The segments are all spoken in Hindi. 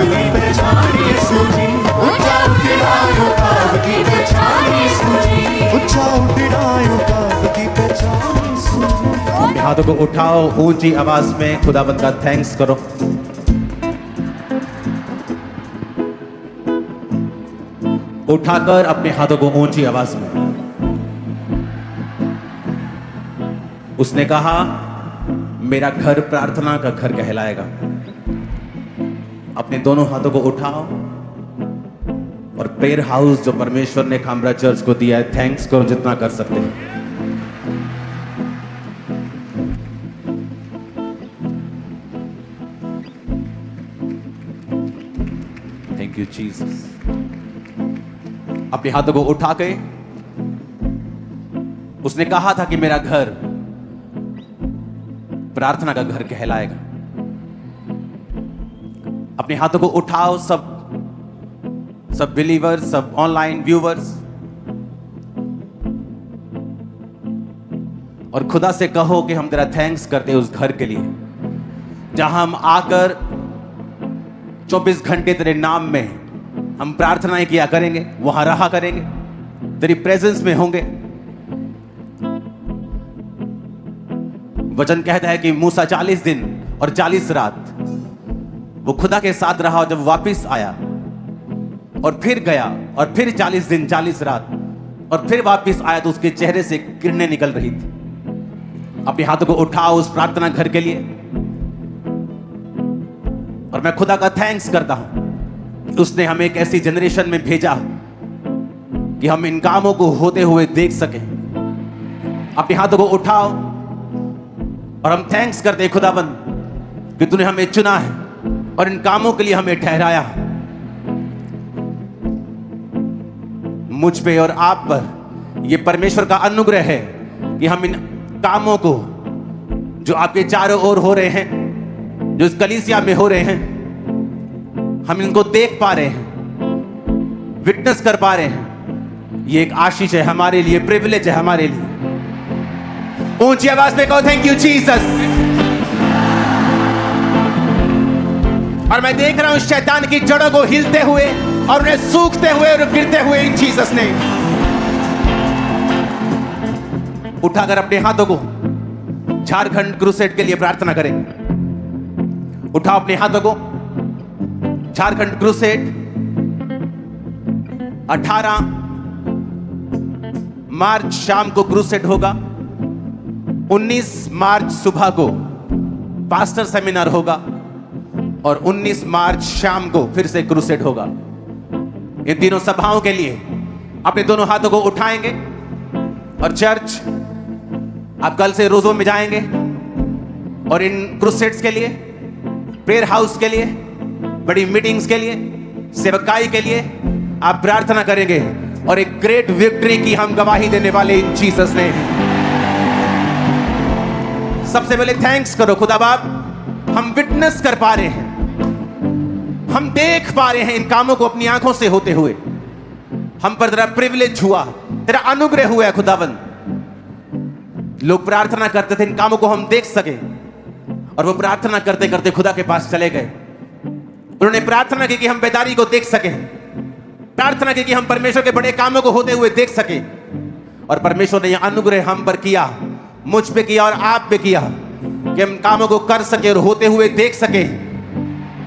की पहचान यीशु जी, ऊंचा उठाओ पाप की पहचान यीशु जी, ऊंचा उठाओ पाप की पहचान यीशु जी। अपने हाथों को उठाओ, ऊंची आवाज में खुदाबंद का थैंक्स करो। उठाकर अपने हाथों को ऊंची आवाज में। उसने कहा मेरा घर प्रार्थना का घर कहलाएगा। अपने दोनों हाथों को उठाओ और प्रेयर हाउस जो परमेश्वर ने खामरा चर्च को दिया है, थैंक्स करो जितना कर सकते हैं। Thank you Jesus. अपने हाथों को उठा के उसने कहा था कि मेरा घर प्रार्थना का घर कहलाएगा। अपने हाथों को उठाओ सब बिलीवर्स, सब ऑनलाइन व्यूवर्स, और खुदा से कहो कि हम तेरा थैंक्स करते हैं उस घर के लिए जहां हम आकर 24 घंटे तेरे नाम में हम प्रार्थनाएं किया करेंगे, वहां रहा करेंगे, तेरी प्रेजेंस में होंगे। वचन कहता है कि मूसा 40 दिन और 40 रात वो खुदा के साथ रहा, और जब वापस आया और फिर गया और फिर 40 दिन 40 रात और फिर वापस आया तो उसके चेहरे से किरणें निकल रही थी। अपने हाथों को उठाओ उस प्रार्थना घर के लिए, और मैं खुदा का थैंक्स करता हूं कि उसने हमें एक ऐसी जनरेशन में भेजा कि हम इन कामों को होते हुए देख सकें। अपने हाथों को उठाओ और हम थैंक्स करते हैं खुदाबंद कि तूने हमें चुना है और इन कामों के लिए हमें ठहराया। मुझ पे और आप पर ये परमेश्वर का अनुग्रह है कि हम इन कामों को जो आपके चारों ओर हो रहे हैं, जो इस कलीसिया में हो रहे हैं, हम इनको देख पा रहे हैं, विटनेस कर पा रहे हैं। ये एक आशीष है हमारे लिए, प्रिविलेज है हमारे लिए। ऊंची आवाज में कहो थैंक यू जीसस। और मैं देख रहा हूं शैतान की जड़ों को हिलते हुए और उन्हें सूखते हुए और गिरते हुए इन जीसस ने। उठाकर अपने हाथों को झारखंड क्रूसेड के लिए प्रार्थना करें। उठाओ अपने हाथों को। झारखंड क्रूसेड 18 मार्च शाम को क्रूसेड होगा। 19 मार्च सुबह को पास्टर सेमिनार होगा और 19 मार्च शाम को फिर से क्रूसेड होगा। इन तीनों सभाओं के लिए अपने दोनों हाथों को उठाएंगे और चर्च आप कल से रोजों में जाएंगे और इन क्रूसेड्स के लिए, प्रेयर हाउस के लिए, बड़ी मीटिंग्स के लिए, सेवकाई के लिए आप प्रार्थना करेंगे और एक ग्रेट विक्ट्री की हम गवाही देने वाले इन जीसस ने। सबसे पहले थैंक्स करो खुदा बाप, हम विटनेस कर पा रहे हैं, हम देख पा रहे हैं इन कामों को अपनी आंखों से होते हुए। हम पर तेरा प्रिविलेज हुआ, तेरा अनुग्रह हुआ है खुदाबंद। लोग प्रार्थना करते थे इन कामों को हम देख सके, और वो प्रार्थना करते करते खुदा के पास चले गए। उन्होंने प्रार्थना की कि हम बेदारी को देख सके, प्रार्थना की कि हम परमेश्वर के बड़े कामों को होते हुए देख सके, और परमेश्वर ने यह अनुग्रह हम पर किया, मुझ पे किया और आप पे किया कि हम कामों को कर सके और होते हुए देख सके।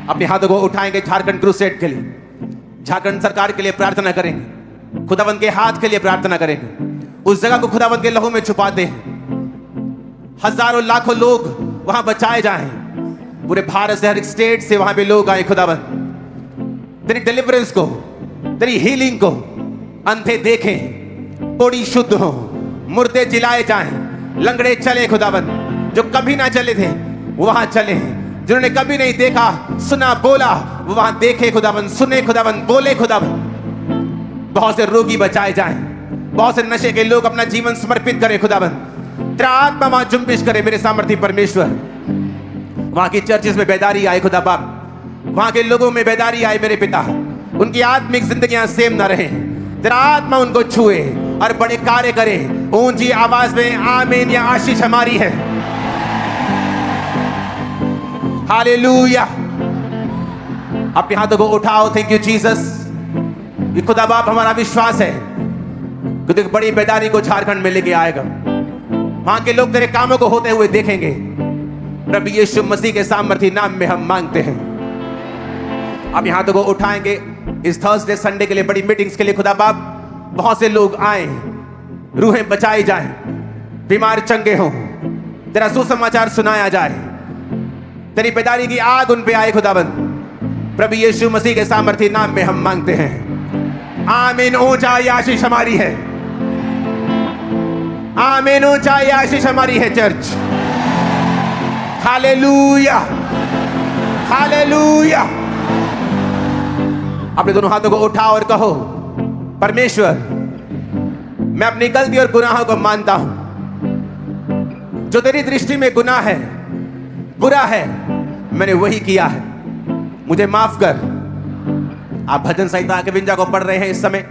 अपने हाथों को उठाएंगे झारखंड क्रूसेड के लिए, झारखंड सरकार के लिए प्रार्थना करेंगे, खुदावंद के हाथ के लिए प्रार्थना करेंगे। उस जगह को खुदावंद के लहू में छुपाते हैं, हजारों लाखों लोग वहां बचाए जाएं, पूरे भारत से, हर एक स्टेट से वहां पे लोग आए खुदावंद। तेरी डिलीवरेंस को, तेरी हीलिंग को अंधे देखें, कोड़ी शुद्ध हो, मुर्दे जिलाए जाएं, लंगड़े चले खुदावंद, जो कभी ना चले थे वो वहां चले, जिन्होंने कभी नहीं देखा सुना बोला वो वहां देखे खुदावंद, सुने खुदावंद, बोले खुदावंद। बहुत से रोगी बचाए जाएं, बहुत से नशे के लोग अपना जीवन समर्पित करें खुदावंद। तेरा आत्मा वहां जुम्बिश करे मेरे सामर्थ्य परमेश्वर। वहां की चर्चेस में बेदारी आए खुदा बाप, वहां के लोगों में बेदारी आए मेरे पिता, उनकी आत्मिक जिंदगियां सेम ना रहे, तेरा आत्मा उनको छुए और बड़े कार्य करे। ऊंची आवाज में आमीन, या आशीष हमारी है। हालेलुया। अपने हाथों को उठाओ। Thank you Jesus. ये खुदा बाप हमारा विश्वास है कि तू एक बड़ी बेदारी को झारखंड में लेके आएगा। वहां के लोग तेरे कामों को होते हुए देखेंगे। प्रभु यीशु मसीह के सामर्थी नाम में हम मांगते हैं। अब यहाँ तो को उठाएंगे इस थर्सडे संडे के लिए बड़ी मीटिंग्स के लिए। खुदा बाप बहुत से लोग आए, रूहें बचाई जाएं, बीमार चंगे हों, तेरा सुसमाचार सुनाया जाए, तेरी बेदारी की आग उन पे आए। खुदाबंद प्रभु यीशु मसीह के सामर्थी नाम में हम मांगते हैं। आमीन। ऊंचाई आशीष हमारी है। आमीन। ऊंचाई आशीष हमारी है चर्च। Hallelujah, hallelujah. अपने दोनों हाथों को उठाओ और कहो, परमेश्वर मैं अपनी गलती और गुनाहों को मानता हूं। जो तेरी दृष्टि में गुनाह है, बुरा है, मैंने वही किया है, मुझे माफ कर। आप भजन संहिता 51 को पढ़ रहे हैं इस समय।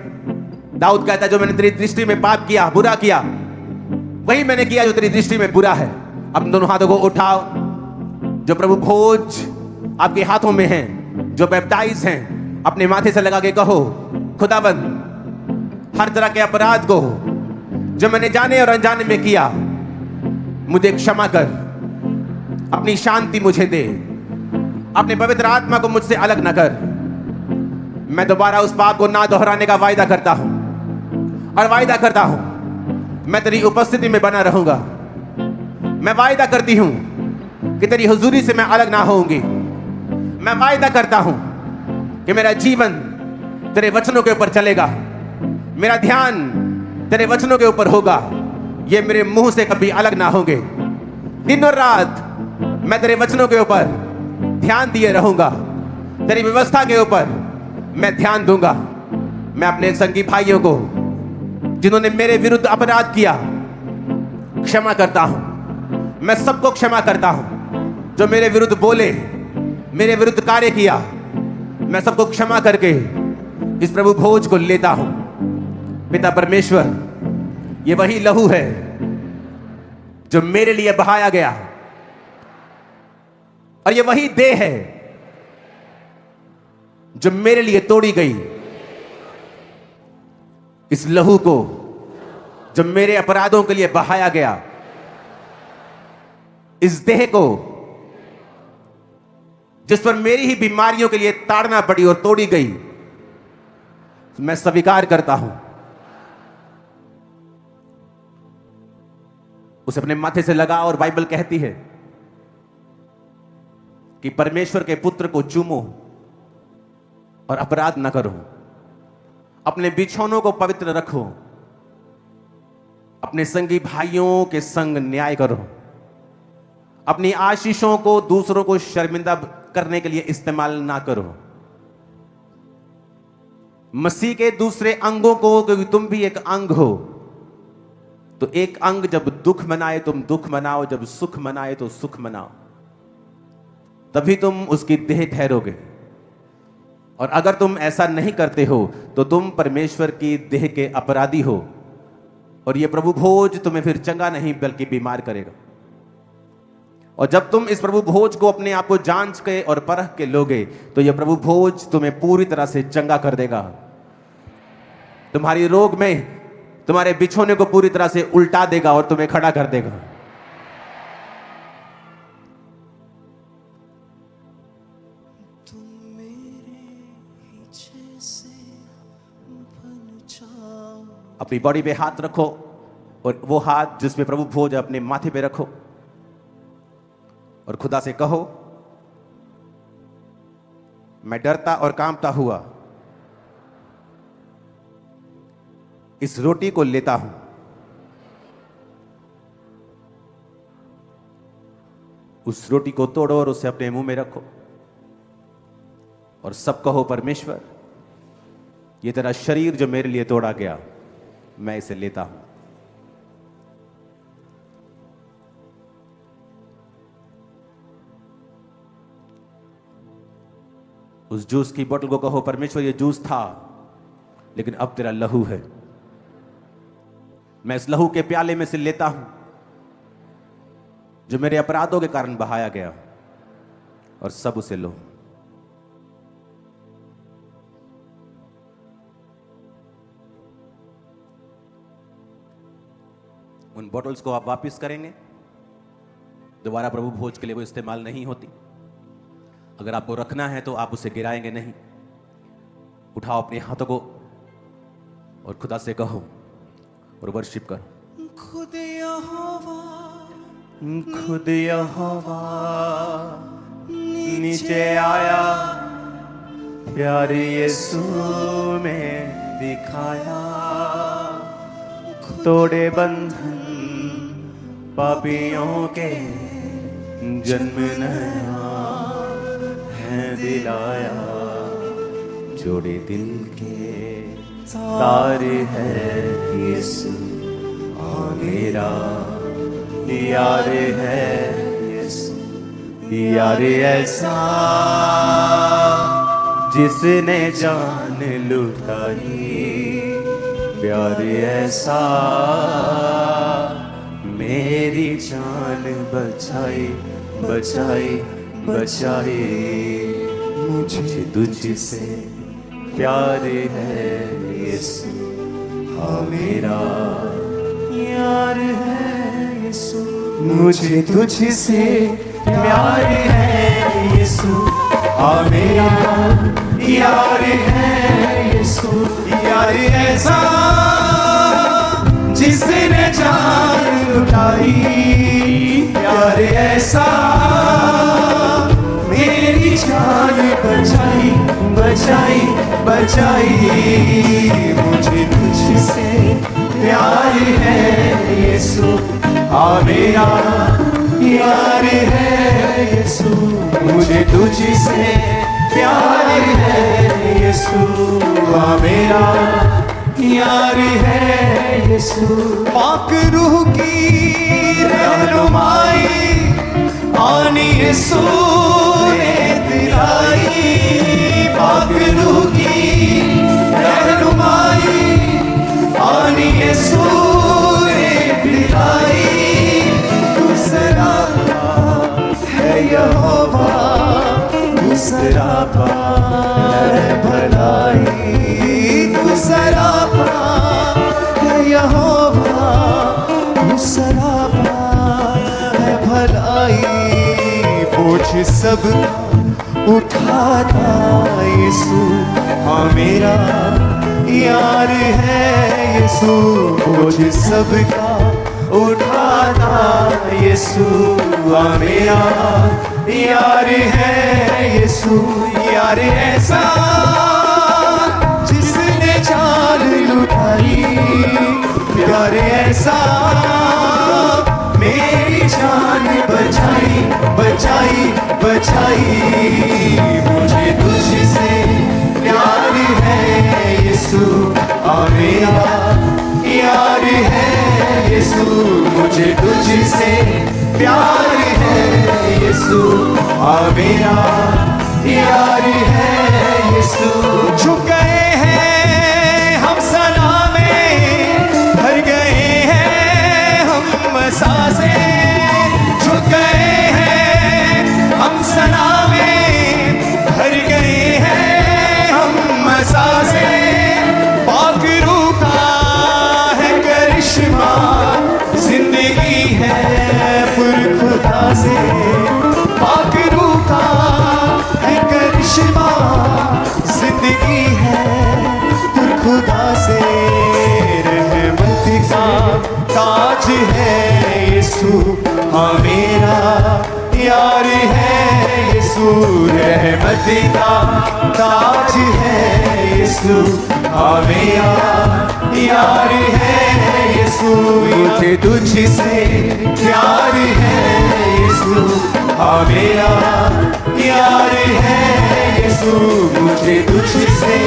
दाऊद कहता है जो मैंने तेरी दृष्टि में पाप किया, बुरा किया, वही मैंने किया जो तेरी दृष्टि में बुरा है। अब दोनों हाथों को उठाओ। जो प्रभु भोज आपके हाथों में हैं, जो बैप्टाइज हैं, अपने माथे से लगा के कहो, खुदाबंद हर तरह के अपराध को जो मैंने जाने और अनजाने में किया, मुझे क्षमा कर। अपनी शांति मुझे दे। अपने पवित्र आत्मा को मुझसे अलग न कर। मैं दोबारा उस पाप को ना दोहराने का वायदा करता हूं और वायदा करता हूं मैं तेरी उपस्थिति में बना रहूंगा। मैं वायदा करती हूं कि तेरी हुजूरी से मैं अलग ना होऊंगी। मैं वायदा करता हूं कि मेरा जीवन तेरे वचनों के ऊपर चलेगा। मेरा ध्यान तेरे वचनों के ऊपर होगा। ये मेरे मुंह से कभी अलग ना होंगे। दिन और रात मैं तेरे वचनों के ऊपर ध्यान दिए रहूंगा। तेरी व्यवस्था के ऊपर मैं ध्यान दूंगा। मैं अपने संगी भाइयों को जिन्होंने मेरे विरुद्ध अपराध किया क्षमा करता हूं। मैं सबको क्षमा करता हूं जो मेरे विरुद्ध बोले, मेरे विरुद्ध कार्य किया। मैं सबको क्षमा करके इस प्रभु भोज को लेता हूं। पिता परमेश्वर, ये वही लहू है जो मेरे लिए बहाया गया और ये वही देह है जो मेरे लिए तोड़ी गई। इस लहू को जो मेरे अपराधों के लिए बहाया गया, इस देह को जिस पर मेरी ही बीमारियों के लिए ताड़ना पड़ी और तोड़ी गई, मैं स्वीकार करता हूं। उसे अपने माथे से लगा और बाइबल कहती है कि परमेश्वर के पुत्र को चूमो और अपराध न करो। अपने बिछौनों को पवित्र रखो। अपने संगी भाइयों के संग न्याय करो। अपनी आशीषों को दूसरों को शर्मिंदा करने के लिए इस्तेमाल ना करो। मसीह के दूसरे अंगों को, क्योंकि तुम भी एक अंग हो, तो एक अंग जब दुख मनाए तुम दुख मनाओ, जब सुख मनाए तो सुख मनाओ, तभी तुम उसकी देह ठहरोगे। और अगर तुम ऐसा नहीं करते हो तो तुम परमेश्वर की देह के अपराधी हो और यह प्रभु भोज तुम्हें फिर चंगा नहीं बल्कि बीमार करेगा। और जब तुम इस प्रभु भोज को अपने आप को जांच के और परख के लोगे तो यह प्रभु भोज तुम्हें पूरी तरह से चंगा कर देगा। तुम्हारी रोग में तुम्हारे बिछोने को पूरी तरह से उल्टा देगा और तुम्हें खड़ा कर देगा। अपनी बॉडी पे हाथ रखो और वो हाथ जिसमें प्रभु भोज अपने माथे पे रखो और खुदा से कहो, मैं डरता और कांपता हुआ इस रोटी को लेता हूं। उस रोटी को तोड़ो और उसे अपने मुंह में रखो और सब कहो, परमेश्वर ये तेरा शरीर जो मेरे लिए तोड़ा गया, मैं इसे लेता हूं। उस जूस की बोतल को कहो, परमेश्वर ये जूस था लेकिन अब तेरा लहू है। मैं इस लहू के प्याले में से लेता हूं जो मेरे अपराधों के कारण बहाया गया, और सब उसे लो। उन बॉटल्स को आप वापस करेंगे, दोबारा प्रभु भोज के लिए वो इस्तेमाल नहीं होती। अगर आपको रखना है तो आप उसे गिराएंगे नहीं। उठाओ अपने हाथों को और खुदा से कहो और वर्शिप करो। खुद यहोवा नीचे आया, प्यार यीशु में दिखाया, तोड़े बंधन पापियों के, जन्म नया है दिलाया, जोड़े दिल के तार है यीशु मेरा यार है यीशु, यार ऐसा जिसने जान लुटाई, प्यार ऐसा मेरी जान बचाई बचाई बचाई। मुझे तुझसे प्यार है यीशु, हाँ मेरा यार है यीशु। मुझे तुझसे प्यार है यीशु, हाँ मेरा यार है यीशु, यार ऐसा जिसने जान लुटाई, प्यार ऐसा मेरी जान बचाई बचाई बचाई। मुझे तुझसे प्यार है यीशु, हाँ मेरा यार है यीशु। मुझे तुझसे प्यार है यीशु, हाँ मेरा यार है यीशु। पाक रूह की रहनुमाई आनी यीशु ने दिलाई, पाक रूह की रहनुमाई आनी यीशु ने दिलाई। तू सरापा है यहोवा, तू सरापा है भलाई, तू सरापा है यहोवा, तू सरापा है भलाई। बोझ सब उठाता यीशु, हाँ मेरा यार है यीशु। बोझ सबका उठाता यीशु, हाँ मेरा यार है यीशु। यार ऐसा जिसने जान लुटाई, प्यार ऐसा मेरी जान बचाई बचाई बचाई। मुझे तुझसे प्यार है यीशु, हाँ मेरा यार है यीशु। मुझे तुझसे प्यार है यीशु, हाँ मेरा यार है यीशु। झुक गए हैं हम सना में, भर गए हैं हम सांसे, झुक गए हैं हम सना में, भर गए हैं हम सांसे। पाक रूह का है करिश्मा, जिंदगी है पुरखुदा से। पाक रूह का है करिश्मा, जिंदगी है पुरखुदा से। रहमत का ताज है यीशु, हाँ मेरा यार है यीशु। रहमत का ताज है यीशु, हाँ मेरा यार है यीशु। मुझे तुझसे प्यार है यीशु, हाँ मेरा यार है यीशु। मुझे तुझसे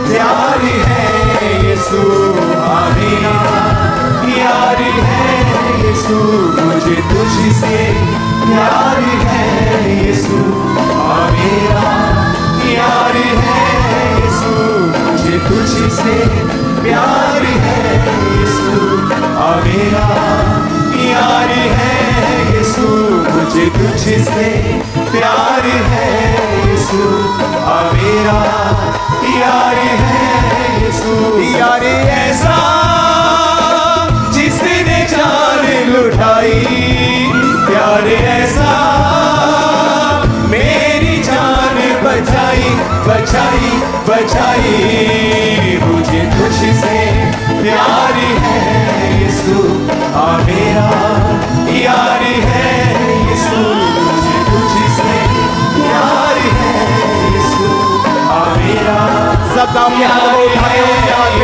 प्यार है यीशु, हाँ मेरा यार है यीशु। मुझे तुझसे प्यार है यीशु, हाँ मेरा यार है यीशु। मुझे तुझसे प्यार है यीशु, हाँ मेरा यार है यीशु। मुझे तुझसे प्यार है यीशु, हाँ मेरा यार है यीशु। यार ऐसा जिसने जान बचाई बचाई मुझे तुझसे प्यार है यीशु आ मेरा यार है यीशु मुझे तुझसे प्यार है यीशु आ मेरा सब काम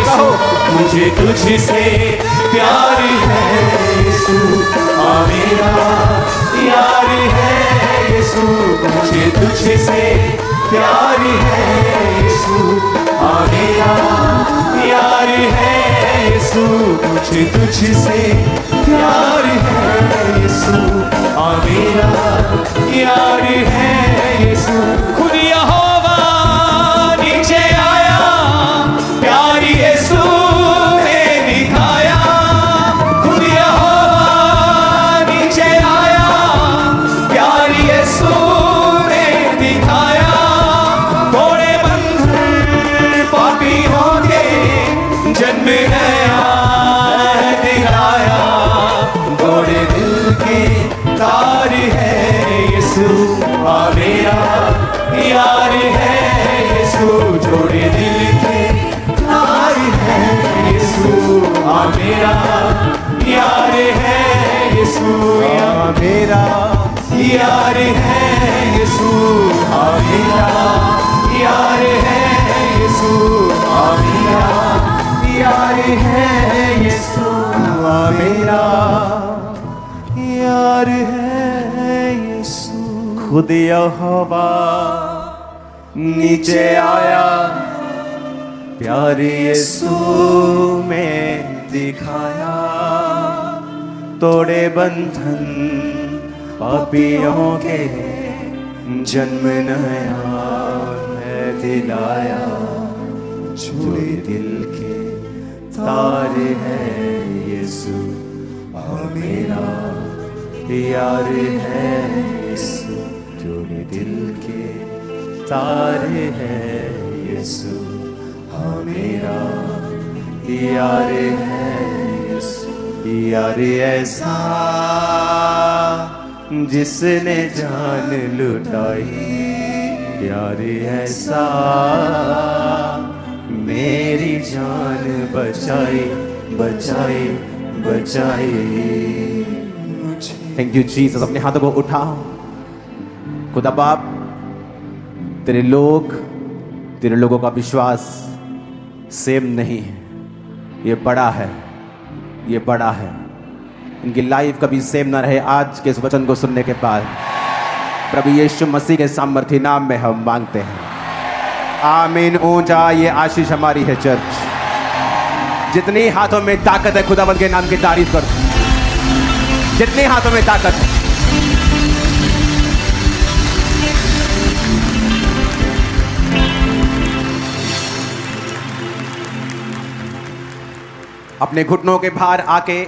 कहो मुझे तुझसे प्यार है यीशु आ मेरा यार है यीशु मुझे तुझसे प्यार है यीशु आ मेरा यार है यीशु मुझे तुझसे प्यार है यीशु आ मेरा यार है यीशु खुद यहोवा नीचे आया प्यार यीशु ने दिखाया खुद यहोवा नीचे आया प्यार यीशु ने दिखाया तोड़े बंधन पापी होके जन्म नया दिलाया तोड़े दिल के तार है यीशु आ मेरा यार है यीशु जोड़े दिल के तार है यीशु आ मेरा यार है यीशु आ मेरा यार है यीशु आ मेरा यार है यीशु आ मेरा यार है यीशु आ मेरा यार है यीशु खुद यहोवा नीचे आया प्यार यीशु में दिखाया तोड़े बंधन पापियों के जन्म नया है दिलाया छोड़े दिल के तार है यीशु आ मेरा यार है यीशु जोड़े दिल के तार है यीशु आ मेरा यार है यीशु यार ऐसा जिसने जान लुटाई यार ऐसा मेरी जान बचाई बचाई बचाई थैंक यू जीसस। अपने हाथों को उठाओ। खुदा बाप, तेरे लोगों का विश्वास सेम नहीं है। ये बड़ा है, ये बड़ा है। इनकी लाइफ कभी सेम ना रहे। आज के इस वचन को सुनने के बाद प्रभु यीशु मसीह के सामर्थ्य नाम में हम मांगते हैं, आमीन। ऊंचा ये आशीष हमारी है चर्च। जितनी हाथों में ताकत है खुदावंद के नाम की तारीफ कर। जितने हाथों में ताकत है, अपने घुटनों के भार आके